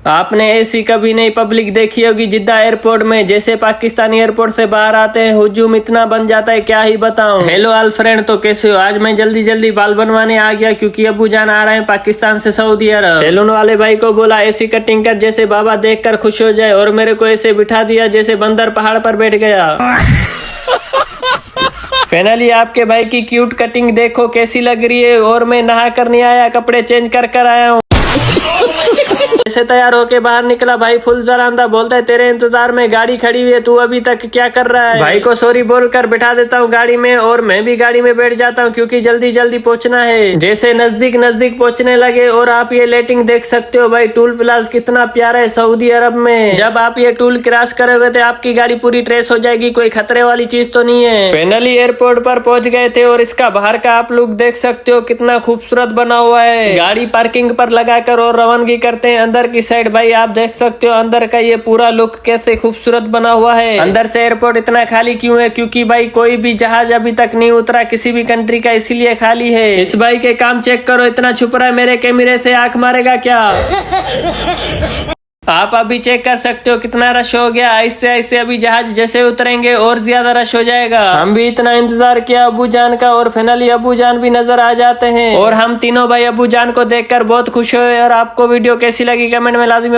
आपने ऐसी कभी नहीं पब्लिक देखी होगी जिद्दा एयरपोर्ट में, जैसे पाकिस्तानी एयरपोर्ट से बाहर आते हैं हुजूम इतना बन जाता है, क्या ही बताऊं। हेलो ऑल फ्रेंड, तो कैसे हो? आज मैं जल्दी जल्दी बाल बनवाने आ गया क्योंकि अब्बू जान आ रहे हैं पाकिस्तान से सऊदी अरब। सैलून वाले भाई को बोला ऐसी कटिंग कर जैसे बाबा देखकर खुश हो जाए, और मेरे को ऐसे बिठा दिया जैसे बंदर पहाड़ पर बैठ गया। फाइनली आपके भाई की क्यूट कटिंग देखो कैसी लग रही है, और मैं नहा कर नहीं आया, कपड़े चेंज कर आया हूँ। ऐसे तैयार होके बाहर निकला भाई फुल जरांदा, बोलता है तेरे इंतजार में गाड़ी खड़ी हुई है, तू अभी तक क्या कर रहा है? भाई को सॉरी बोलकर बिठा देता हूँ गाड़ी में, और मैं भी गाड़ी में बैठ जाता हूँ क्योंकि जल्दी जल्दी पहुंचना है। जैसे नजदीक नजदीक पहुंचने लगे, और आप ये लाइटिंग देख सकते हो भाई, टूल प्लाजा कितना प्यारा है सऊदी अरब में। जब आप ये टूल क्रॉस करोगे तो आपकी गाड़ी पूरी ट्रेस हो जाएगी, कोई खतरे वाली चीज तो नहीं है। फाइनली एयरपोर्ट पर पहुंच गए थे, और इसका बाहर का आप लोग देख सकते हो कितना खूबसूरत बना हुआ है। गाड़ी पार्किंग पर लगाकर और रवानगी करते हैं अंदर की साइड। भाई आप देख सकते हो अंदर का ये पूरा लुक कैसे खूबसूरत बना हुआ है। अंदर से एयरपोर्ट इतना खाली क्यों है? क्योंकि भाई कोई भी जहाज अभी तक नहीं उतरा किसी भी कंट्री का, इसीलिए खाली है। इस भाई के काम चेक करो, इतना छुप रहा है, मेरे कैमरे से आंख मारेगा क्या? आप अभी चेक कर सकते हो कितना रश हो गया। आहिस्ते आहिस्ते अभी जहाज जैसे उतरेंगे और ज्यादा रश हो जाएगा। हम भी इतना इंतजार किया अबू जान का, और फाइनली अबू जान भी नजर आ जाते हैं, और हम तीनों भाई अबू जान को देखकर बहुत खुश हुए। और आपको वीडियो कैसी लगी कमेंट में लाजिमी